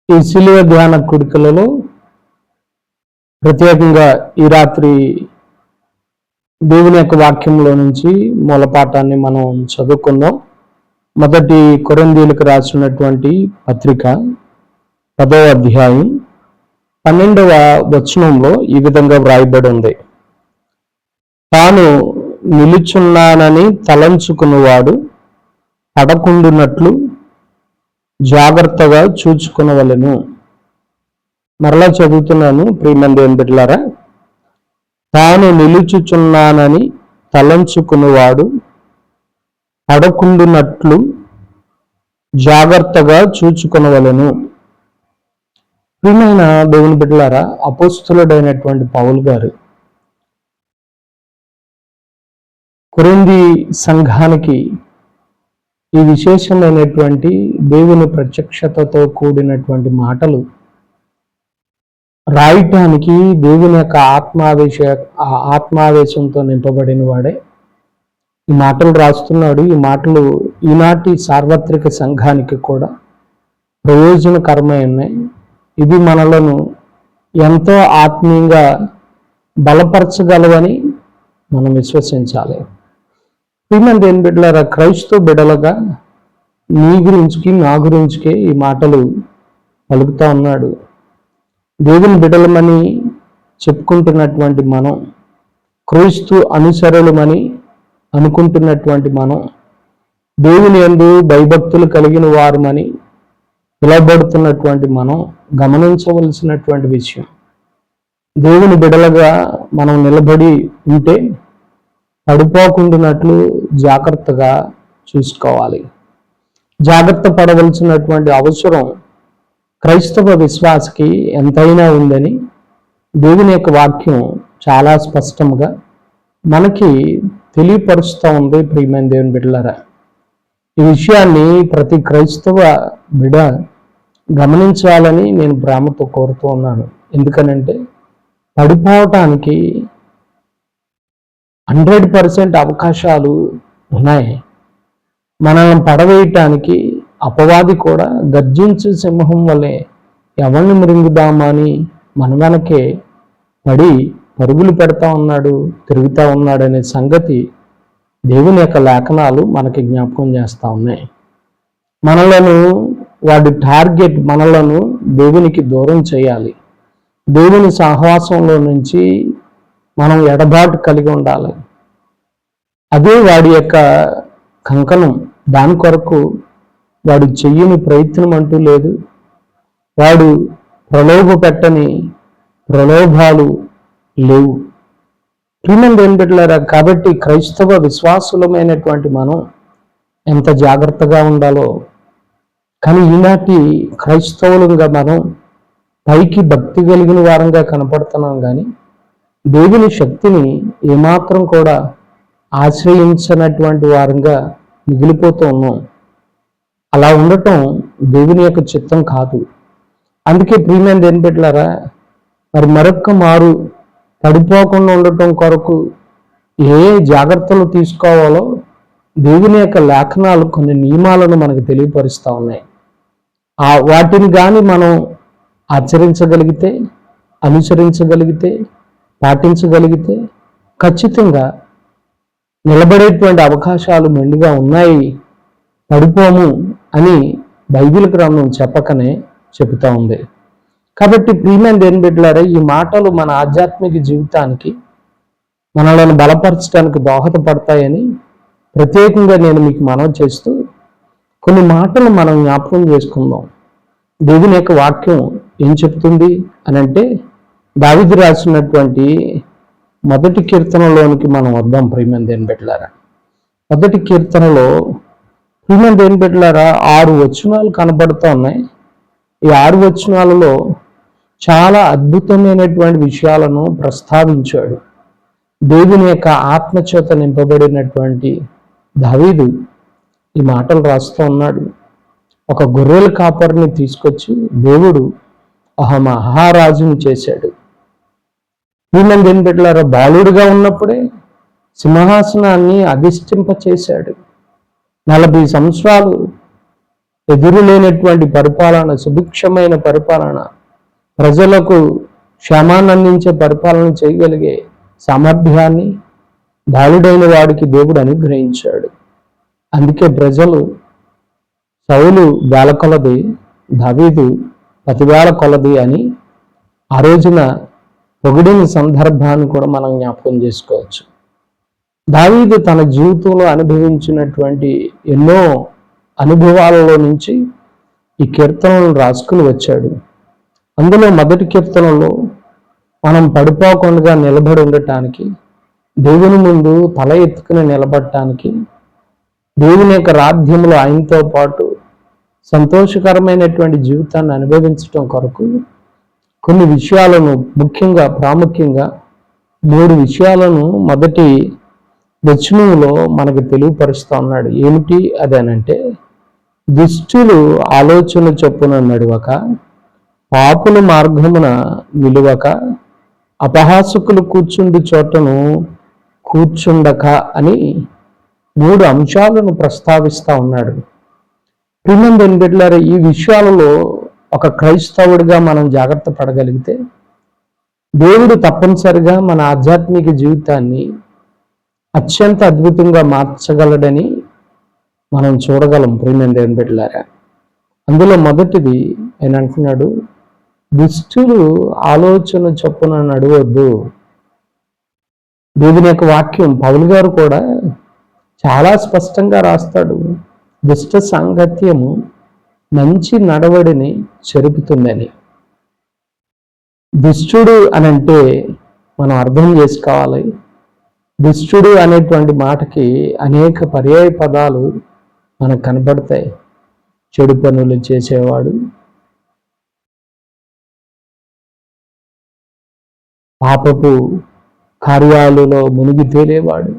ఈ శిలువ ధ్యాన కుడికలలో ప్రత్యేకంగా ఈ రాత్రి దేవుని యొక్క వాక్యంలో నుంచి మూలపాఠాన్ని మనం చదువుకుందాం. మొదటి కొరింథీయులకు రాసినటువంటి పత్రిక 10వ అధ్యాయం 12వ వచనంలో ఈ విధంగా వ్రాయబడి ఉంది. తాను నిలుచున్నానని తలంచుకున్నవాడు పడకుండునట్లు జాగ్రత్తగా చూచుకునవలెను. మరలా చదువుతున్నాను. ప్రియమైన దేవుని బిడ్డలారా, తాను నిలుచుచున్నానని తలంచుకున్నవాడు పడకుండునట్లు జాగ్రత్తగా చూచుకునవలెను. ప్రియమైన దేవుని బిడ్డలారా, అపోస్తులుడైనటువంటి పౌలు గారు కొరింథీ సంఘానికి ఈ విశేషమైనటువంటి దేవుని ప్రత్యక్షతతో కూడినటువంటి మాటలు రాయటానికి దేవుని యొక్క ఆత్మావేశంతో నింపబడిన వాడే ఈ మాటలు రాస్తున్నాడు. ఈ మాటలు ఈనాటి సార్వత్రిక సంఘానికి కూడా ప్రయోజనకరమైనవి. ఇవి మనలను ఎంతో ఆత్మీయంగా బలపరచగలవని మనం విశ్వసించాలి. ప్రియమైన దేవుని బిడ్డలారా, క్రైస్తవ బిడ్డలుగా నీ గురించి నా గురించికే ఈ మాటలు పలుకుతా ఉన్నాడు. దేవుని బిడ్డలమని చెప్పుకుంటున్నటువంటి మనం, క్రీస్తు అనుసరులమని అనుకుంటున్నటువంటి మనం, దేవుని యందు భయభక్తులు కలిగిన వారమని పిలువబడుతున్నటువంటి మనం గమనించవలసినటువంటి విషయం, దేవుని బిడ్డలుగా మనం నిలబడి ఉంటే పడిపోకుండానట్లు జాగ్రత్తగా చూసుకోవాలి. జాగ్రత్త పడవలసినటువంటి అవసరం క్రైస్తవ విశ్వాసకి ఎంతైనా ఉందని దేవుని యొక్క వాక్యం చాలా స్పష్టంగా మనకి తెలియపరుస్తూ ఉంది. ప్రియమైన దేవుని బిడ్డలారా, ఈ విషయాన్ని ప్రతి క్రైస్తవ బిడ్డ గమనించాలని నేను ప్రేమతో కోరుతూ ఉన్నాను. ఎందుకనంటే పడిపోవటానికి 100% అవకాశాలు ఉన్నాయి. మనల్ని పడవేయటానికి అపవాది కూడా గర్జించే సింహం వల్లే ఎవరిని మృంగుదామా అని మన వెనకే పడి పరుగులు పెడతా ఉన్నాడు, తిరుగుతూ ఉన్నాడు అనే సంగతి దేవుని యొక్క లేఖనాలు మనకి జ్ఞాపకం చేస్తూ ఉన్నాయి. మనలను వాడి టార్గెట్ మనలను దేవునికి దూరం చేయాలి. దేవుని సహవాసంలో నుంచి మనం ఎడబాటు కలిగి ఉండాలి. అదే వాడి యొక్క కంకణం. దాని కొరకు వాడు చెయ్యని ప్రయత్నం అంటూ లేదు. వాడు ప్రలోభ పెట్టని ప్రలోభాలు లేవు. ప్రియమైన దేవుని బిడ్డలారా, కాబట్టి క్రైస్తవ విశ్వాసులమైనటువంటి మనం ఎంత జాగ్రత్తగా ఉండాలో, కానీ ఈనాటి క్రైస్తవులుగా మనం పైకి భక్తి కలిగిన వారంగా కనపడుతున్నాం, కానీ దేవుని శక్తిని ఏమాత్రం కూడా ఆశ్రయించినటువంటి వారంగా మిగిలిపోతూ ఉన్నాం. అలా ఉండటం దేవుని యొక్క చిత్తం కాదు. అందుకే ప్రియమైన దేవుని బిడ్డలారా, మరి మరొక్క మారు పడిపోకుండా ఉండటం కొరకు ఏ జాగ్రత్తలు తీసుకోవాలో దేవుని యొక్క లేఖనాలు కొన్ని నియమాలను మనకు తెలియపరుస్తూ ఉన్నాయి. వాటిని కానీ మనం ఆచరించగలిగితే, అనుసరించగలిగితే, పాటించగలిగితే ఖచ్చితంగా నిలబడేటువంటి అవకాశాలు మెండుగా ఉన్నాయి, పడిపోము అని బైబిల్ గ్రంథం చెప్పకనే చెబుతూ ఉంది. కాబట్టి ప్రియమైన దేవుని బిడ్డలారా, ఈ మాటలు మన ఆధ్యాత్మిక జీవితానికి మనలను బలపరచడానికి దోహదపడతాయని ప్రత్యేకంగా నేను మీకు మనవి చేస్తూ కొన్ని మాటలు మనం జ్ఞాపకం చేసుకుందాం. దేవుని యొక్క వాక్యం ఏం చెప్తుంది అని అంటే, దావీదు రాసినటువంటి మొదటి కీర్తనలోనికి మనం వద్దాం. ప్రియమైన దేవుని బిడ్డలారా, మొదటి కీర్తనలో ప్రియమైన దేవుని బిడ్డలారా 6 వచనాలు కనబడుతూ ఉన్నాయి. ఈ 6 వచనాలలో చాలా అద్భుతమైనటువంటి విషయాలను ప్రస్తావించాడు. దేవుని యొక్క ఆత్మచేత నింపబడినటువంటి దావీదు ఈ మాటలు రాస్తూ ఉన్నాడు. ఒక గొర్రెల కాపరిని తీసుకొచ్చి దేవుడు ఒక మహారాజుని చేశాడు. ప్రియమైన దేవుని బిడ్డలారా, బాలుడిగా ఉన్నప్పుడే సింహాసనాన్ని అధిష్ఠింప చేశాడు. 40 సంవత్సరాలు ఎదురులేనటువంటి పరిపాలన, సుభిక్షమైన పరిపాలన, ప్రజలకు క్షేమాన్ని అందించే పరిపాలన చేయగలిగే సామర్థ్యాన్ని బాలుడైన వాడికి దేవుడు అనుగ్రహించాడు. అందుకే ప్రజలు సౌలు వేల కొలది, దావీదు 10,000 కొలది అని ఆ రోజున పొగిడిన సందర్భాన్ని కూడా మనం జ్ఞాపకం చేసుకోవచ్చు. దావీదు తన జీవితంలో అనుభవించినటువంటి ఎన్నో అనుభవాలలో నుంచి ఈ కీర్తనలను రాసుకుని వచ్చాడు. అందులో మొదటి కీర్తనలో మనం పడిపోకుండా నిలబడి ఉండటానికి, దేవుని ముందు తల ఎత్తుకుని నిలబడటానికి, దేవుని యొక్క రాజ్యంలో ఆయనతో పాటు సంతోషకరమైనటువంటి జీవితాన్ని అనుభవించటం కొరకు కొన్ని విషయాలను ప్రాముఖ్యంగా 3 విషయాలను మొదటి వచనంలో మనకు తెలియపరుస్తూ ఉన్నాడు. ఏమిటి అదేనంటే, దుష్టులు ఆలోచన చొప్పున నడవక, పాపుల మార్గమున నిలువక, అపహాసకులు కూర్చుండి చోటను కూర్చుండక అని 3 అంశాలను ప్రస్తావిస్తూ ఉన్నాడు. ప్రియమైన బిడ్డలారా, ఈ విషయాలలో ఒక క్రైస్తవుడిగా మనం జాగ్రత్త పడగలిగితే దేవుడు తప్పనిసరిగా మన ఆధ్యాత్మిక జీవితాన్ని అత్యంత అద్భుతంగా మార్చగలడని మనం చూడగలం. ప్రియమైన బిడ్డలారా, అందులో మొదటిది ఆయన అంటున్నాడు, దుష్టులు ఆలోచన చొప్పున నడవద్దు. దేవుని యొక్క వాక్యం పౌలు గారు కూడా చాలా స్పష్టంగా రాస్తాడు, దుష్ట సాంగత్యము మంచి నడవడిని చెరుపుతుందని. దుష్టుడు అనంటే మనం అర్థం చేసుకోవాలి, దుష్టుడు అనేటువంటి మాటకి అనేక పర్యాయ పదాలు మనకు కనబడతాయి. చెడు పనులు చేసేవాడు, పాపపు కార్యాలలో మునిగి తేలేవాడు,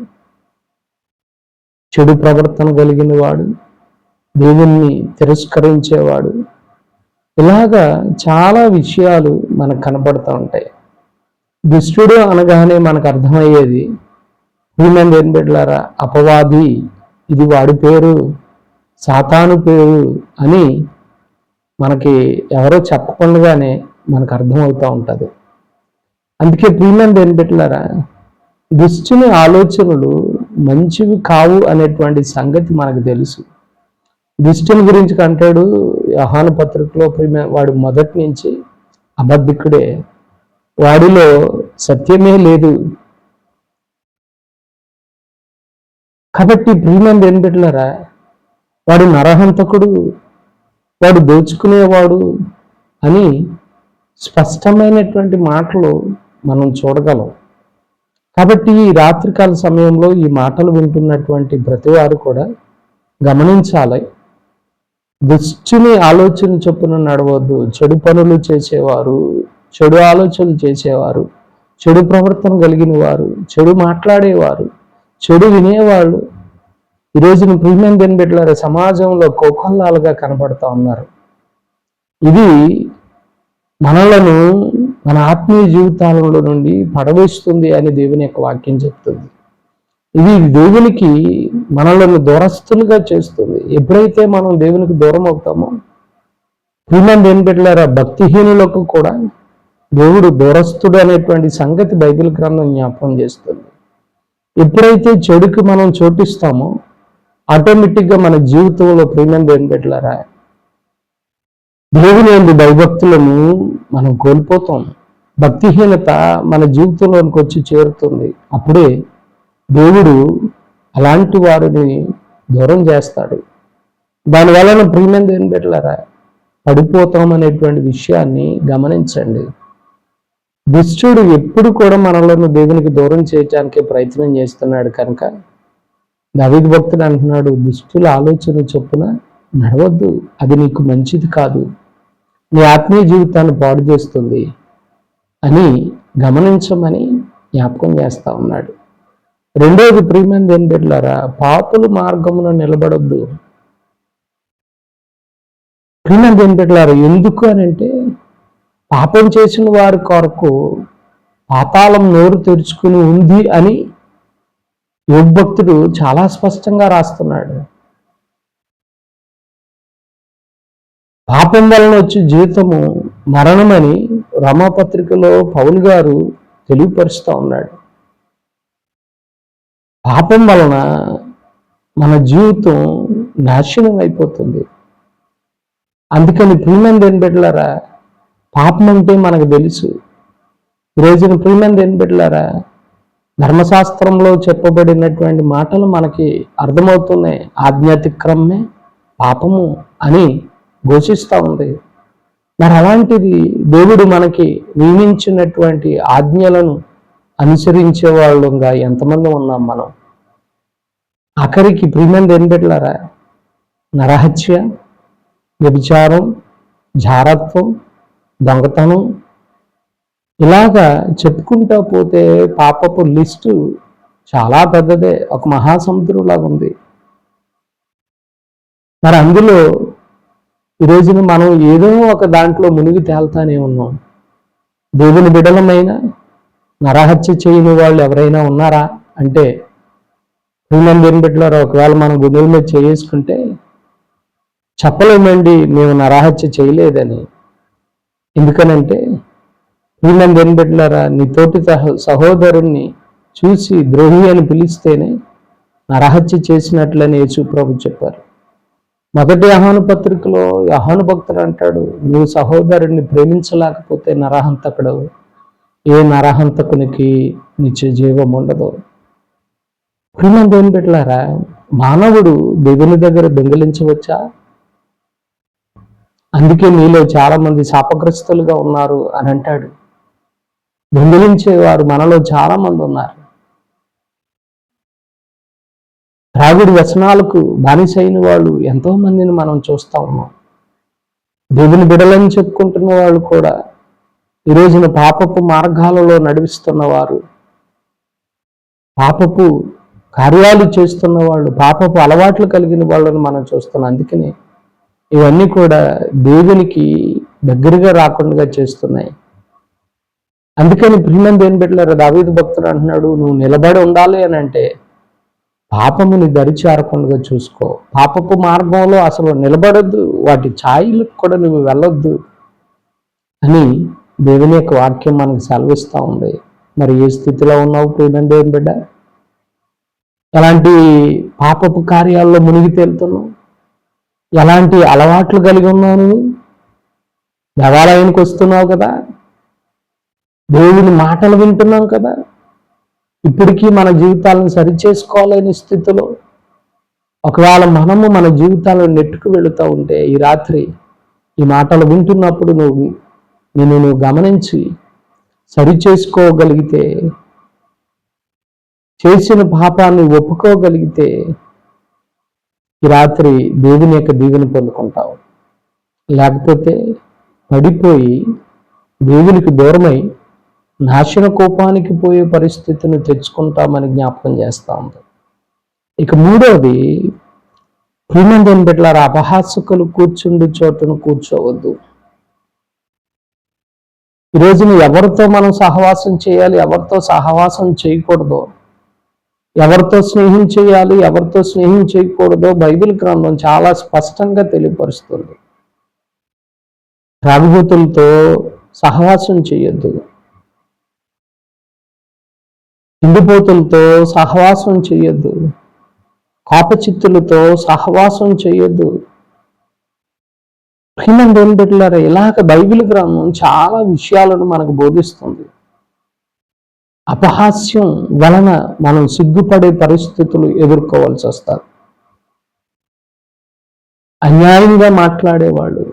చెడు ప్రవర్తన కలిగిన వాడు, దేవుణ్ణి తిరస్కరించేవాడు, ఇలాగా చాలా విషయాలు మనకు కనబడుతూ ఉంటాయి. దుష్టుడు అనగానే మనకు అర్థమయ్యేది, ప్రియమైన బిడ్డలారా, అపవాది, ఇది వాడి పేరు, సాతాను పేరు అని మనకి ఎవరో చెప్పకుండానే మనకు అర్థమవుతూ ఉంటుంది. అందుకే ప్రియమైన బిడ్డలారా, దుష్టుని ఆలోచనలు మంచివి కావు అనేటువంటి సంగతి మనకు తెలుసు. దుష్టుని గురించి అంటాడు యోహాను పత్రికలో, వాడు మొదటి నుంచి అబద్ధికుడే, వాడిలో సత్యమే లేదు. కాబట్టి ప్రియమైన బిడ్డలారా, వాడు నరహంతకుడు, వాడు దోచుకునేవాడు అని స్పష్టమైనటువంటి మాటలు మనం చూడగలం. కాబట్టి ఈ రాత్రికాల సమయంలో ఈ మాటలు వింటున్నటువంటి ప్రతి వారు కూడా గమనించాలి, దుష్టుని ఆలోచన చొప్పున నడవద్దు. చెడు పనులు చేసేవారు, చెడు ఆలోచనలు చేసేవారు, చెడు ప్రవర్తన కలిగిన వారు, చెడు మాట్లాడేవారు, చెడు వినేవాళ్ళు ఈరోజున ప్రియమైన బిడ్డలారా సమాజంలో కోకొల్లాలుగా కనబడుతూ ఉన్నారు. ఇది మనలను మన ఆత్మీయ జీవితాలలో నుండి పడవేస్తుంది అని దేవుని యొక్క వాక్యం చెప్తుంది. ఇది దేవునికి మనలను దూరస్తులుగా చేస్తుంది. ఎప్పుడైతే మనం దేవునికి దూరం అవుతామో, ప్రియమైన బిడ్డలారా, భక్తిహీనులకు కూడా దేవుడు దూరస్తుడు అనేటువంటి సంగతి బైబిల్ గ్రంథం జ్ఞాపకం చేస్తుంది. ఎప్పుడైతే చెడుకి మనం చోటిస్తామో ఆటోమేటిక్గా మన జీవితంలో ప్రియమైన బిడ్డలారా దేవుని యందు భయభక్తులను మనం కోల్పోతాం. భక్తిహీనత మన జీవితంలోనికి వచ్చి చేరుతుంది. అప్పుడే దేవుడు అలాంటి వారిని దూరం చేస్తాడు. దానివలన ప్రియమైన బిడ్డలారా పడిపోతాం అనేటువంటి విషయాన్ని గమనించండి. దుష్టుడు ఎప్పుడు కూడా మనలను దేవునికి దూరం చేయటానికి ప్రయత్నం చేస్తున్నాడు. కనుక దావీదు భక్తుడు అంటున్నాడు, దుష్టుల ఆలోచన చొప్పున నడవద్దు, అది నీకు మంచిది కాదు, నీ ఆత్మీయ జీవితాన్ని పాడు చేస్తుంది అని గమనించమని జ్ఞాపకం చేస్తా ఉన్నాడు. రెండోది ప్రియమైన బిడ్డలారా, పాపుల మార్గమున నిలబడొద్దు. ప్రియమైన బిడ్డలారా, ఎందుకు అని అంటే, పాపం చేసిన వారి కొరకు పాతాళం నోరు తెరుచుకుని ఉంది అని యోబు భక్తుడు చాలా స్పష్టంగా రాస్తున్నాడు. పాపం వలన వచ్చే జీవితము మరణమని రోమాపత్రికలో పౌలు గారు తెలియపరుస్తూ ఉన్నాడు. పాపం వలన మన జీవితం నాశనం అయిపోతుంది. అందుకని ప్రియమైన బిడ్డలారా, పాపం అంటే మనకు తెలుసు. ఈరోజున ప్రియమైన బిడ్డలారా, ధర్మశాస్త్రంలో చెప్పబడినటువంటి మాటలు మనకి అర్థమవుతున్నాయి. ఆజ్ఞాతిక్రమమే పాపము అని ఘోషిస్తూ ఉంది. మరి అలాంటిది దేవుడు మనకి నియమించినటువంటి ఆజ్ఞలను అనుసరించే వాళ్ళంగా ఎంతమంది ఉన్నాం మనం? ఆఖరికి ప్రియమైన బిడ్డలారా, నరహత్య, వ్యభిచారం, జారత్వం, దొంగతనం, ఇలాగా చెప్పుకుంటా పోతే పాపపు లిస్టు చాలా పెద్దదే, ఒక మహాసముద్రంలాగా ఉంది. మరి అందులో ఈరోజున మనం ఏదో ఒక దాంట్లో మునిగి తేల్తానే ఉన్నాం. దేవుని బిడ్డలమైన నరహత్య చేయని వాళ్ళు ఎవరైనా ఉన్నారా అంటే దేవుని బిడ్డలారా, ఒకవేళ మనం గుండెల మీద చేసుకుంటే చెప్పలేమండి మేము నరహత్య చేయలేదని. ఎందుకనంటే దేవుని బిడ్డలారా, నీ తోటి సహోదరుణ్ణి చూసి ద్రోహి అని పిలిస్తేనే నరహత్య చేసినట్లని యేసు ప్రభు చెప్పారు. మొదటి యోహాను పత్రికలో యోహాను భక్తుడు అంటాడు, నువ్వు సహోదరుడిని ప్రేమించలేకపోతే నరహంతకుడు, ఏ నరహంతకునికి నిత్య జీవం ఉండదు. ప్రియమైన దేవుని బిడ్డలారా, మానవుడు దేవుని దగ్గర దొంగిలించవచ్చా? అందుకే మీలో చాలా మంది శాపగ్రస్తులుగా ఉన్నారు అని అంటాడు. దొంగిలించేవారు మనలో చాలా మంది ఉన్నారు. త్రాగుడి వ్యసనాలకు బానిసైన వాళ్ళు ఎంతో మందిని మనం చూస్తూ ఉన్నాం. దేవుని బిడలని చెప్పుకుంటున్న వాళ్ళు కూడా ఈరోజున పాపపు మార్గాలలో నడిపిస్తున్న వారు, పాపపు కార్యాలు చేస్తున్న వాళ్ళు, పాపపు అలవాట్లు కలిగిన వాళ్ళని మనం చూస్తున్నాం. అందుకని ఇవన్నీ కూడా దేవునికి దగ్గరగా రాకుండా చేస్తున్నాయి. అందుకని ప్రియమైన దేవుని బిడ్డలారా, దావీదు భక్తుడు అంటున్నాడు, నువ్వు నిలబడి ఉండాలి అని అంటే పాపముని దరిచేరకుండా చూసుకో. పాపపు మార్గంలో అసలు నిలబడొద్దు, వాటి ఛాయలకు కూడా నువ్వు వెళ్ళొద్దు అని దేవుని యొక్క వాక్యం మనకు సెలవిస్తూ ఉంది. మరి ఏ స్థితిలో ఉన్నావు ప్రియమైన దేవుని బిడ్డ? ఎలాంటి పాపపు కార్యాల్లో మునిగి తేలుతున్నావు? ఎలాంటి అలవాట్లు కలిగి ఉన్నావు? నువ్వు దేవాలయానికి వస్తున్నావు కదా, దేవుని మాటలు వింటున్నాం కదా, ఇప్పటికీ మన జీవితాలను సరిచేసుకోవాలనే స్థితిలో ఒకవేళ మనము మన జీవితాలను నెట్టుకు వెళుతూ ఉంటే ఈ రాత్రి ఈ మాటలు వింటున్నప్పుడు నువ్వు గమనించి సరిచేసుకోగలిగితే, చేసిన పాపాన్ని ఒప్పుకోగలిగితే ఈ రాత్రి దేవుని యొక్క దీవెని పొందుకుంటావు. లేకపోతే పడిపోయి దేవునికి దూరమై నాశన కోపానికి పోయే పరిస్థితిని తెచ్చుకుంటామని జ్ఞాపకం చేస్తా ఉంది. ఇక మూడవది, ప్రియమైన బిడ్డలారా, అపహాసకులు కూర్చుండి చోటును కూర్చోవద్దు. ఈరోజున ఎవరితో మనం సహవాసం చేయాలి, ఎవరితో సహవాసం చేయకూడదో, ఎవరితో స్నేహం చేయాలి, ఎవరితో స్నేహం చేయకూడదో బైబిల్ గ్రంథం చాలా స్పష్టంగా తెలియపరుస్తుంది. త్రాగుబోతులతో సహవాసం చేయొద్దు, తిండిపోతులతో సహవాసం చేయొద్దు, కోపచిత్తులతో సహవాసం చేయొద్దు. ప్రియమైన దేవుని బిడ్డలారా, ఇలాగ బైబిల్ గ్రంథం చాలా విషయాలను మనకు బోధిస్తుంది. అపహాస్యం వలన మనం సిగ్గుపడే పరిస్థితులు ఎదుర్కోవాల్సి వస్తారు. అన్యాయంగా మాట్లాడేవాళ్ళు,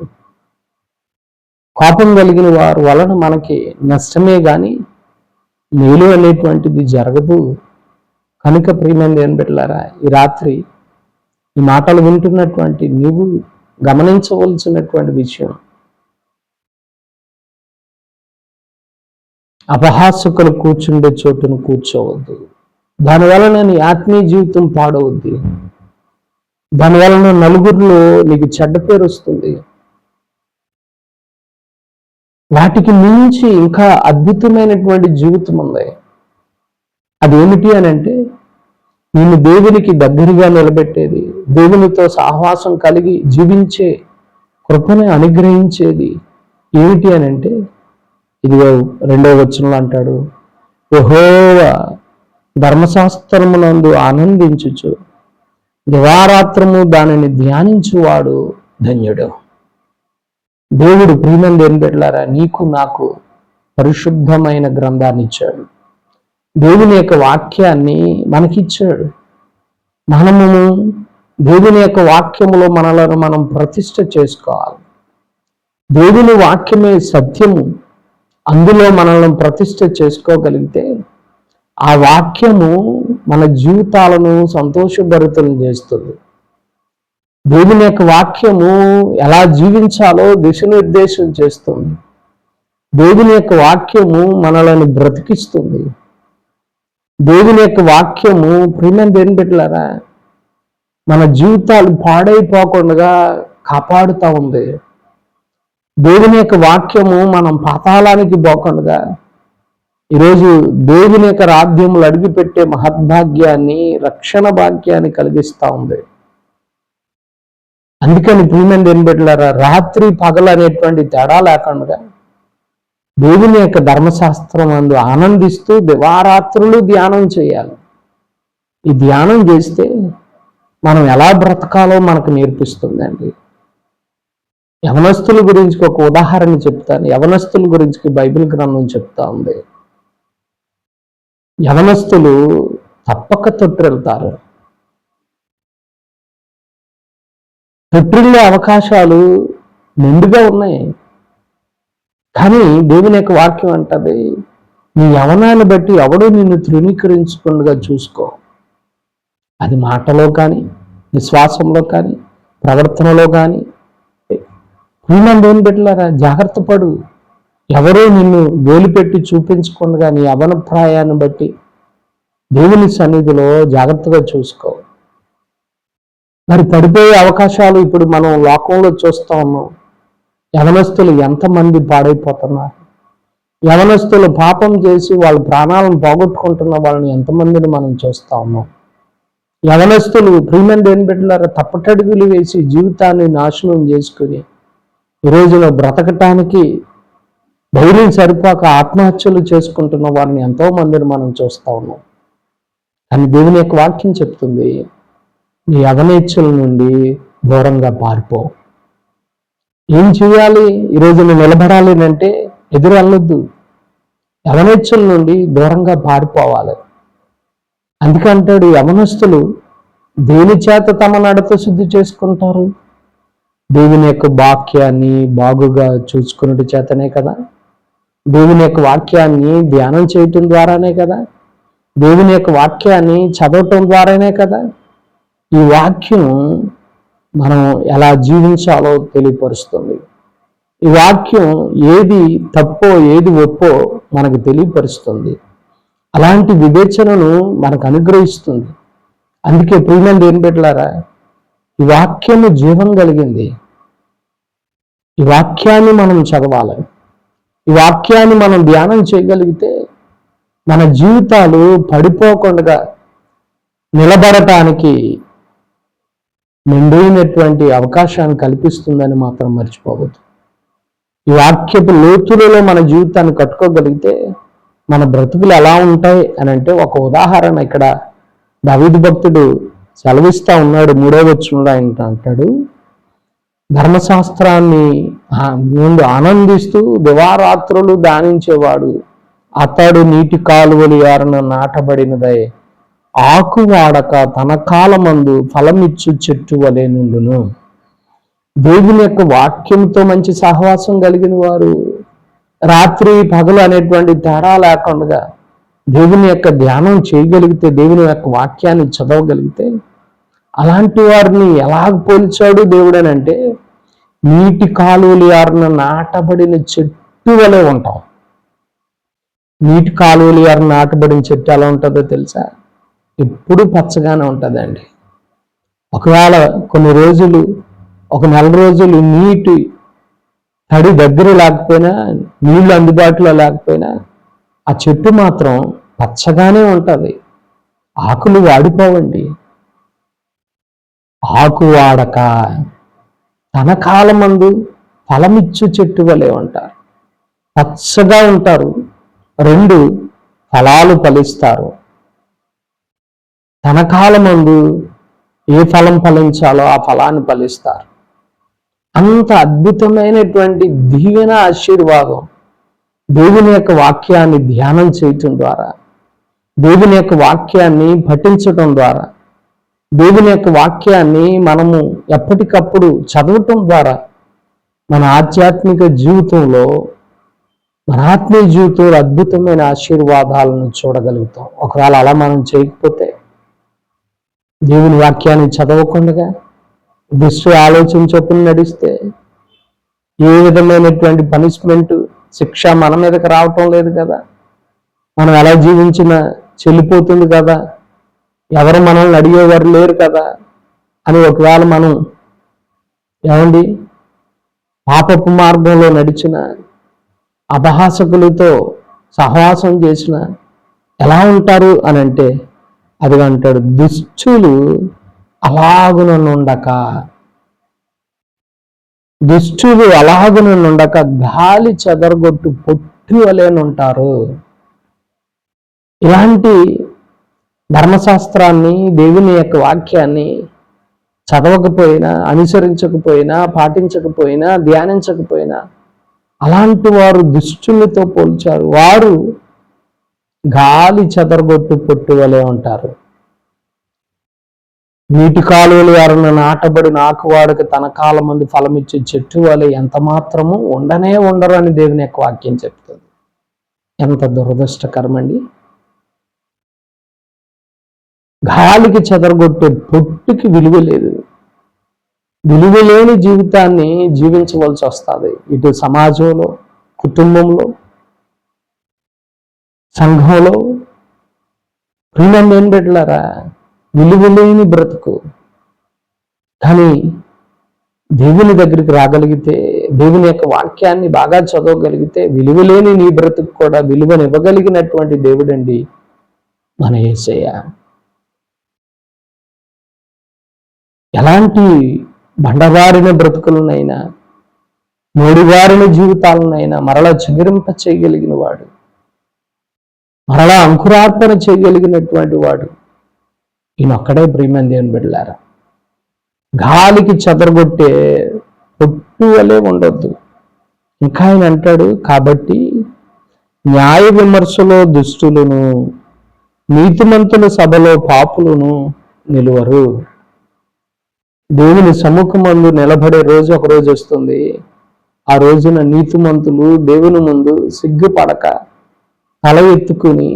కోపం కలిగిన వారు వలన మనకి నష్టమే కానీ మేలు అనేటువంటిది జరగదు. కనుక ప్రియమైన దేవుని బిడ్డలారా, ఈ రాత్రి ఈ మాటలు వింటున్నటువంటి నీవు గమనించవలసినటువంటి విషయం, అపహాసకులు కూర్చుండే చోటును కూర్చోవద్దు. దానివలన నీ ఆత్మీయ జీవితం పాడవద్దు. దానివలన నలుగురిలో నీకు చెడ్డ పేరు వస్తుంది. వాటికి మించి ఇంకా అద్భుతమైనటువంటి జీవితం ఉంది. అదేమిటి అని అంటే, నేను దేవునికి దగ్గరగా నిలబెట్టేది, దేవునితో సహవాసం కలిగి జీవించే కృపని అనుగ్రహించేది ఏమిటి అని అంటే, ఇదిగో 2వ వచనంలో అంటాడు, యెహోవా ధర్మశాస్త్రమునందు ఆనందించుచు దివారాత్రము దానిని ధ్యానించువాడు ధన్యుడు. దేవుడు ప్రియమైన దేవుని బిడ్డలారా, నీకు నాకు పరిశుద్ధమైన గ్రంథాన్ని ఇచ్చాడు. దేవుని యొక్క వాక్యాన్ని మనకిచ్చాడు. మనము దేవుని యొక్క వాక్యములో మనలను మనం ప్రతిష్ఠ చేసుకోవాలి. దేవుని వాక్యమే సత్యము. అందులో మనల్ని ప్రతిష్ఠ చేసుకోగలిగితే ఆ వాక్యము మన జీవితాలను సంతోషభరితం చేస్తుంది. దేవుని యొక్క వాక్యము ఎలా జీవించాలో దిశనిర్దేశం చేస్తుంది. దేవుని యొక్క వాక్యము మనలను బ్రతికిస్తుంది. దేవుని యొక్క వాక్యము ప్రియమైన దేవుని బిడ్డలారా, మన జీవితాలు పాడైపోకుండా కాపాడుతూ ఉంది. దేవుని యొక్క వాక్యము మనం పాతాళానికి పోకుండా ఈరోజు దేవుని యొక్క రాజ్యములు అడిగిపెట్టే మహద్భాగ్యాన్ని, రక్షణ భాగ్యాన్ని కలిగిస్తూ ఉంది. అందుకని ప్రియమైన దేవుని బిడ్డలారా, రాత్రి పగలు అనేటువంటి తేడా లేకుండా దేవుని యొక్క ధర్మశాస్త్రం అందు ఆనందిస్తూ దివారాత్రులు ధ్యానం చేయాలి. ఈ ధ్యానం చేస్తే మనం ఎలా బ్రతకాలో మనకు నేర్పిస్తుందండి. యవనస్తుల గురించి ఒక ఉదాహరణ చెప్తాను. యవనస్తుల గురించి బైబిల్ గ్రంథం చెప్తా ఉంది. యవనస్తులు తప్పక తొట్టిల్లుతారు. తొట్టిల్లే అవకాశాలు మెండుగా ఉన్నాయి. కానీ దేవుని యొక్క వాక్యం అంటది, నీ యవనాన్ని బట్టి ఎవడో నిన్ను తృణీకరించకుండా చూసుకో. అది మాటలో కానీ, విశ్వాసంలో కానీ, ప్రవర్తనలో కానీ. ప్రియమైన దేవుని బిడ్డలారా, జాగ్రత్త పడు. ఎవరో నిన్ను వేలుపెట్టి చూపించకుండా నీ యవన ప్రాయాన్ని బట్టి దేవుని సన్నిధిలో జాగ్రత్తగా చూసుకో. మరి పడిపోయే అవకాశాలు ఇప్పుడు మనం లోకంలో చూస్తూ ఉన్నాం. యవనస్తులు ఎంతమంది పాడైపోతున్నారు. యవనస్తులు పాపం చేసి వాళ్ళ ప్రాణాలను పోగొట్టుకుంటున్న వాళ్ళని ఎంతమందిని మనం చూస్తూ ఉన్నాం. యవనస్తులు ప్రియమైన దేవుని బిడ్డలారా, తప్పటడుగులు వేసి జీవితాన్ని నాశనం చేసుకుని ఈ రోజున బ్రతకటానికి ధైర్యం సరిపోక ఆత్మహత్యలు చేసుకుంటున్న వారిని ఎంతో మందిని మనం చూస్తూ ఉన్నాం. కానీ దేవుని యొక్క వాక్యం చెప్తుంది, నీ యవనేచ్ఛల నుండి దూరంగా పారిపో. ఏం చేయాలి? ఈ రోజున నిలబడాలి అంటే ఎదురు వెళ్ళొద్దు. యవనేచ్ఛల నుండి దూరంగా పారిపోవాలి. అందుకంటాడు, యవనస్తులు దేని చేత తమ నడత శుద్ధి చేసుకుంటారు? దేవుని యొక్క వాక్యాన్ని బాగుగా చూసుకున్నట్టు చేతనే కదా. దేవుని యొక్క వాక్యాన్ని ధ్యానం చేయటం ద్వారానే కదా. దేవుని యొక్క వాక్యాన్ని చదవటం ద్వారానే కదా. ఈ వాక్యం మనం ఎలా జీవించాలో తెలియపరుస్తుంది. ఈ వాక్యం ఏది తప్పో ఏది ఒప్పో మనకు తెలియపరుస్తుంది. అలాంటి వివేచనను మనకు అనుగ్రహిస్తుంది. అందుకే ప్రియమైన దేవుని బిడ్డలారా, ఈ వాక్యము జీవం కలిగింది. ఈ వాక్యాన్ని మనం చదవాలి. ఈ వాక్యాన్ని మనం ధ్యానం చేయగలిగితే మన జీవితాలు పడిపోకుండా నిలబడటానికి మెండైనటువంటి అవకాశాన్ని కల్పిస్తుందని మాత్రం మర్చిపోవద్దు. ఈ వాక్యపు లోతులలో మన జీవితాన్ని కట్టుకోగలిగితే మన బ్రతుకులు ఎలా ఉంటాయి అని అంటే, ఒక ఉదాహరణ ఇక్కడ దావీదు భక్తుడు సెలవిస్తా ఉన్నాడు. 3వ వచనంలో ఆయన అంటాడు, ధర్మశాస్త్రాన్ని ముందు ఆనందిస్తూ దివారాత్రులు ధ్యానించేవాడు అతడు నీటి కాలువలు ఏరన నాటబడినదై ఆకు వాడక తన కాలమందు ఫలమిచ్చు చెట్టు వలె నుండును. దేవుని యొక్క వాక్యంతో మంచి సహవాసం కలిగిన వారు రాత్రి పగలు అనేటువంటి తేడా లేకుండా దేవుని యొక్క ధ్యానం చేయగలిగితే, దేవుని యొక్క వాక్యాన్ని చదవగలిగితే, అలాంటి వారిని ఎలా పోల్చాడు దేవుడు అని అంటే, నీటి కాలువలు ఏరన నాటబడిన చెట్టు వలె ఉంటాం. నీటి కాలువలు ఏరన నాటబడిన చెట్టు ఎలా ఉంటుందో తెలుసా? ఎప్పుడు పచ్చగానే ఉంటుందండి. ఒకవేళ కొన్ని రోజులు, ఒక నెల రోజులు నీటి తడి దగ్గర లేకపోయినా, నీళ్లు అందుబాటులో లేకపోయినా ఆ చెట్టు మాత్రం పచ్చగానే ఉంటుంది. ఆకులు వాడిపోవండి. ఆకు వాడక తన కాలమందు ఫలమిచ్చు చెట్టు వలె ఉంటారు. పచ్చగా ఉంటారు. 2 ఫలాలు ఫలిస్తారు. తన కాలమందు ఏ ఫలం ఫలించాలో ఆ ఫలాన్ని ఫలిస్తారు. అంత అద్భుతమైనటువంటి దీవెన ఆశీర్వాదం దేవుని యొక్క వాక్యాన్ని ధ్యానం చేయటం ద్వారా, దేవుని యొక్క వాక్యాన్ని పఠించటం ద్వారా, దేవుని యొక్క వాక్యాన్ని మనము ఎప్పటికప్పుడు చదవటం ద్వారా మన ఆధ్యాత్మిక జీవితంలో, మన ఆత్మీయ జీవితంలో అద్భుతమైన ఆశీర్వాదాలను చూడగలుగుతాం. ఒకవేళ అలా మనం చేయకపోతే, దేవుని వాక్యాన్ని చదవకుండా దుష్టు ఆలోచన చొప్పున నడిస్తే ఏ విధమైనటువంటి పనిష్మెంట్, శిక్ష మన మీదకి రావటం లేదు కదా. మనం ఎలా జీవించినా చెల్లిపోతుంది కదా, ఎవరు మనల్ని అడిగేవారు లేరు కదా అని ఒకవేళ మనం ఏమండి పాపపు మార్గంలో నడిచిన, అపహాసకులతో సహవాసం చేసిన ఎలా ఉంటారు అని అంటే, అది అంటాడు, దుష్టులు అలాగుననుండక, దుష్టులు అలాగుననుండక గాలి చెదరగొట్టు పొట్టు వలెనుంటారు. ఇలాంటి ధర్మశాస్త్రాన్ని, దేవుని యొక్క వాక్యాన్ని చదవకపోయినా, అనుసరించకపోయినా, పాటించకపోయినా, ధ్యానించకపోయినా అలాంటి వారు దుష్టులతో పోల్చారు. వారు గాలి చెదరగొట్టు పొట్టు వలె ఉంటారు. నీటి కాలువలు ఎవరన్నా నాటబడి నాకువాడక తన కాలం మంది ఫలమిచ్చే చెట్టు వలె ఎంత మాత్రము ఉండరు అని దేవుని యొక్క వాక్యం చెప్తుంది. ఎంత దురదృష్టకరమండి. గాలికి చెదరగొట్టే పొట్టుకి విలువ లేదు. విలువ లేని జీవితాన్ని జీవించవలసి వస్తుంది. ఇటు సమాజంలో, కుటుంబంలో, సంఘంలో. ప్రియమైన ఏం పెట్టలారా, విలువ లేని బ్రతుకు. కానీ దేవుని దగ్గరికి రాగలిగితే, దేవుని యొక్క వాక్యాన్ని బాగా చదవగలిగితే, విలువలేని నీ బ్రతుకు కూడా విలువనివ్వగలిగినటువంటి దేవుడండి మన యేసయ్య. ఎలాంటి బండబారిన బ్రతుకులనైనా, మూడుగారిన జీవితాలనైనా మరలా చిగురింప చేయగలిగిన వాడు, మరలా అంకురార్పణ చేయగలిగినటువంటి వాడు ఈయనొక్కడే. ప్రియమైన దేవుని బిడ్డలారా, గాలికి చెదరగొట్టే పొట్టు వలె ఉండొద్దు. ఇంకా ఆయన అంటాడు, కాబట్టి న్యాయ విమర్శలో దుష్టులను, నీతిమంతుల సభలో పాపులను నిలువరు. దేవుని సముఖమందు నిలబడే రోజు ఒక రోజు వస్తుంది. ఆ రోజున నీతిమంతులు దేవుని ముందు సిగ్గుపడక తల ఎత్తుకుని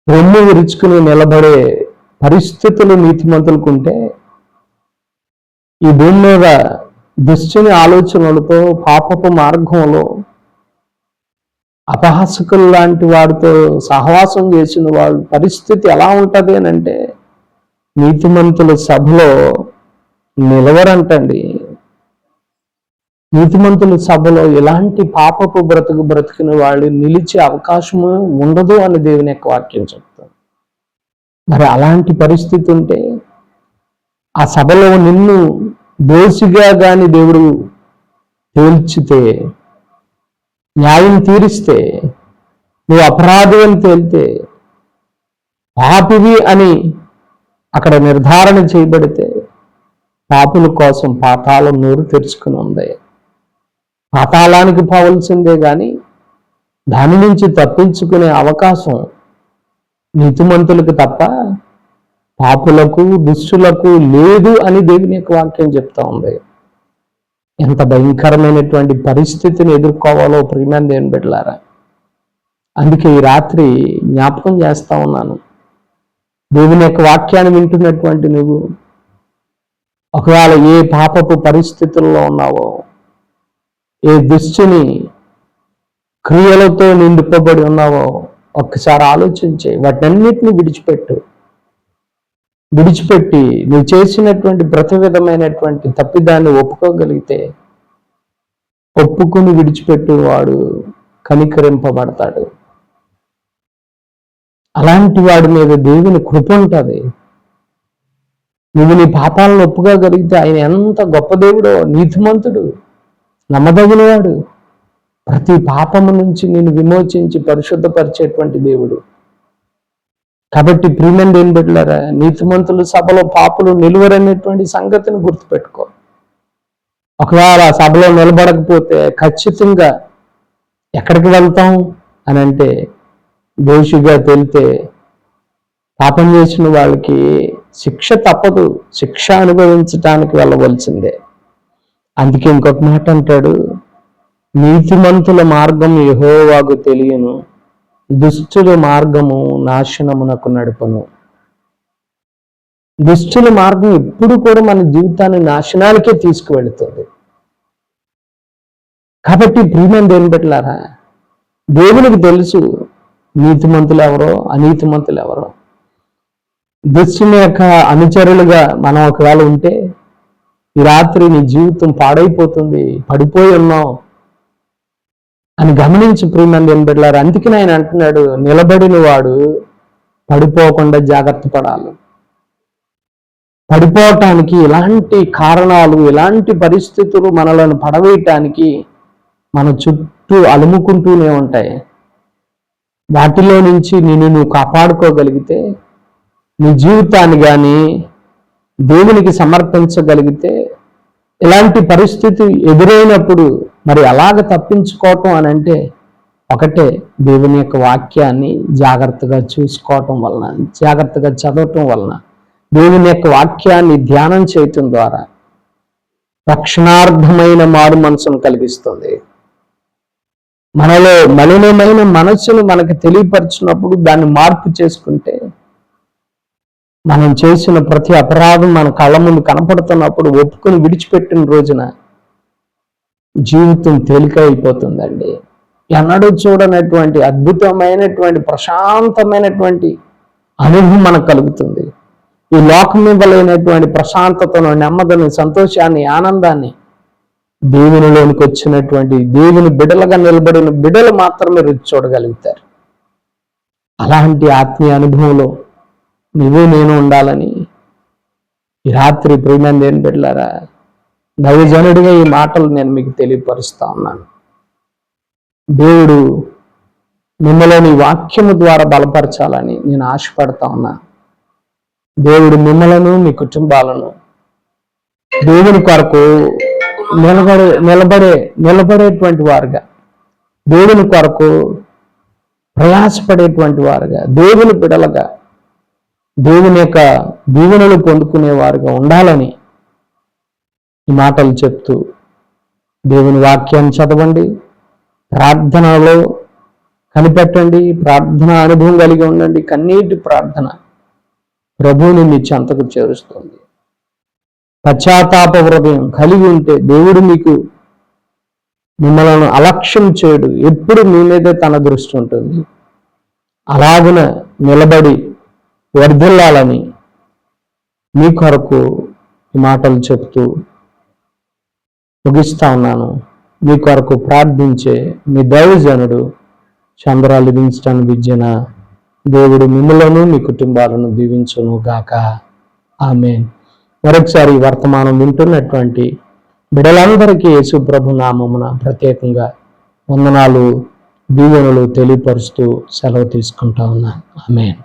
రొమ్ము విరుచుకుని నిలబడే పరిస్థితులు నీతిమంతులకుంటే, ఈ భూమి మీద దుష్టుని ఆలోచనలతో, పాపపు మార్గంలో అపహాసకులు లాంటి వాడితో సహవాసం చేసిన వాళ్ళ పరిస్థితి ఎలా ఉంటుంది అని అంటే, నీతిమంతుల సభలో నిలవరంటండి. నీతిమంతుల సభలో ఎలాంటి పాపపు బ్రతికిన వాళ్ళు నిలిచే అవకాశము ఉండదు అని దేవుని యొక్క వాక్యం చెప్తారు. మరి అలాంటి పరిస్థితి ఉంటే, ఆ సభలో నిన్ను దోషిగా గాని దేవుడు తేల్చితే, న్యాయం తీరిస్తే, నువ్వు అపరాధి అని తేలితే, పాపివి అని అక్కడ నిర్ధారణ చేయబడితే, పాపుల కోసం పాతాళం నోరు తెరుచుకుని ఉంది. పాతాళానికి పోవలసిందే కానీ దాని నుంచి తప్పించుకునే అవకాశం నీతిమంతులకు తప్ప పాపులకు, దుష్టులకు లేదు అని దేవుని యొక్క వాక్యం చెప్తా ఉంది. ఎంత భయంకరమైనటువంటి పరిస్థితిని ఎదుర్కోవాలో ప్రియమైన దేవుని బిడ్డలారా. అందుకే ఈ రాత్రి జ్ఞాపకం చేస్తా ఉన్నాను, దేవుని యొక్క వాక్యాన్ని వింటున్నటువంటి నువ్వు ఒకవేళ ఏ పాపపు పరిస్థితుల్లో ఉన్నావో, ఏ దుష్టుని క్రియలతో నిండిపోబడి ఉన్నావో ఒక్కసారి ఆలోచించే, వాటన్నిటిని విడిచిపెట్టి నువ్వు చేసినటువంటి ప్రతి విధమైనటువంటి తప్పిదాన్ని ఒప్పుకోగలిగితే, ఒప్పుకుని విడిచిపెట్టి వాడు కనికరింపబడతాడు. అలాంటి వాడి మీద దేవుని కృప ఉంటుంది. నువ్వు నీ పాపాలను ఒప్పుకోగలిగితే ఆయన ఎంత గొప్ప దేవుడో, నీతిమంతుడు, నమ్మదగినవాడు, ప్రతి పాపము నుంచి నిన్ను విమోచించి పరిశుద్ధపరిచేటువంటి దేవుడు. కాబట్టి ప్రియమైన దేవుని బిడ్డలారా, నీతిమంతులు సభలో పాపులు నిలువరనేటువంటి సంగతిని గుర్తుపెట్టుకో. ఒకవేళ ఆ సభలో నిలబడకపోతే ఖచ్చితంగా ఎక్కడికి వెళ్తాం అని అంటే, దోషిగా తేలితే పాపం చేసిన వాళ్ళకి శిక్ష తప్పదు, శిక్ష అనుభవించటానికి వెళ్ళవలసిందే. అందుకే ఇంకొక మాట అంటాడు, నీతిమంతుల మార్గం యెహోవాకు తెలియను, దుష్టుల మార్గము నాశనమునకు నడుపును. దుష్టుల మార్గం ఎప్పుడు కూడా మన జీవితాన్ని నాశనానికే తీసుకువెళుతుంది. కాబట్టి ప్రియమైన దేవుని బిడ్డలారా, దేవునికి తెలుసు నీతిమంతులు ఎవరో, అనీతిమంతులు ఎవరో. దుష్టుని యొక్క అనుచరులుగా మనం ఒకవేళ ఉంటే ఈ రాత్రి నీ జీవితం పాడైపోతుంది, పడిపోయి ఉన్నావు అని గమనించి ప్రియమైన దేవుని బిడ్డలారా. అందుకని ఆయన అంటున్నాడు, నిలబడిన వాడు పడిపోకుండా జాగ్రత్త పడాలి. పడిపోవటానికి ఇలాంటి కారణాలు, ఇలాంటి పరిస్థితులు మనలను పడవేయటానికి మన చుట్టూ అలుముకుంటూనే ఉంటాయి. వాటిలో నుంచి నువ్వు కాపాడుకోగలిగితే, నీ జీవితాన్ని కానీ దేవునికి సమర్పించగలిగితే, ఇలాంటి పరిస్థితి ఎదురైనప్పుడు మరి అలాగ తప్పించుకోవటం అని అంటే ఒకటే, దేవుని యొక్క వాక్యాన్ని జాగ్రత్తగా చూసుకోవటం వలన, జాగ్రత్తగా చదవటం వలన, దేవుని యొక్క వాక్యాన్ని ధ్యానం చేయటం ద్వారా రక్షణార్థమైన మారు మనసును కలిగిస్తుంది. మనలో మలినమైన మనస్సును మనకు తెలియపరిచినప్పుడు దాన్ని మార్పు చేసుకుంటే, మనం చేసిన ప్రతి అపరాధం మన కళ్ళ ముందు కనపడుతున్నప్పుడు ఒప్పుకొని విడిచిపెట్టిన రోజున జీవితం తేలిక అయిపోతుందండి. ఎన్నడూ చూడనటువంటి అద్భుతమైనటువంటి ప్రశాంతమైనటువంటి అనుభవం మనకు కలుగుతుంది. ఈ లోకం మీద లేనటువంటి ప్రశాంతతను, నెమ్మదిని, సంతోషాన్ని, ఆనందాన్ని దేవునిలోనికి వచ్చినటువంటి దేవుని బిడ్డలుగా నిలబడిన బిడ్డలు మాత్రమే రుచి చూడగలుగుతారు. అలాంటి ఆత్మీయ అనుభవంలో నువ్వు నేను ఉండాలని ఈ రాత్రి ప్రియమైన దేవుని బిడ్డలారా, దైవజనుడిగా ఈ మాటలు నేను మీకు తెలియపరుస్తా ఉన్నాను. దేవుడు మిమ్మల్ని వాక్యము ద్వారా బలపరచాలని నేను ఆశపడతా ఉన్నాను. దేవుడు మిమ్మలను, మీ కుటుంబాలను దేవుని కొరకు నిలబడేటువంటి వారుగా, దేవుని కొరకు ప్రయాసపడేటువంటి వారుగా, దేవుని బిడలుగా, దేవుని యొక్క దీవెనలు పొందుకునే వారుగా ఉండాలని ఈ మాటలు చెప్తూ, దేవుని వాక్యాన్ని చదవండి, ప్రార్థనలో కనిపెట్టండి, ప్రార్థన అనుభవం కలిగి ఉండండి. కన్నీటి ప్రార్థన ప్రభువుని మీ చెంతకు చేరుస్తుంది. పశ్చాత్తాప హృదయం కలిగి ఉంటే దేవుడు మిమ్మల్ని అలక్ష్యం చేయడు, ఎప్పుడు మీ మీదే తన దృష్టి ఉంటుంది. అలాగున నిలబడి వర్ధిల్లాలని మీ కొరకు ఈ మాటలు చెప్తూ ముగిస్తా ఉన్నాను. మీ కొరకు ప్రార్థించే మీ దైవజనుడు చంద్ర లివింగ్స్టన్ విద్యన దేవుడు మిమ్మలను, మీ కుటుంబాలను దీవించును గాక. ఆమేన్. మరొకసారి వర్తమానం వింటున్నటువంటి బిడ్డలందరికీ యేసు ప్రభు నామమున ప్రత్యేకంగా వందనాలు, దీవెనలు తెలియపరుస్తూ సెలవు తీసుకుంటా ఉన్నాను. ఆమేన్.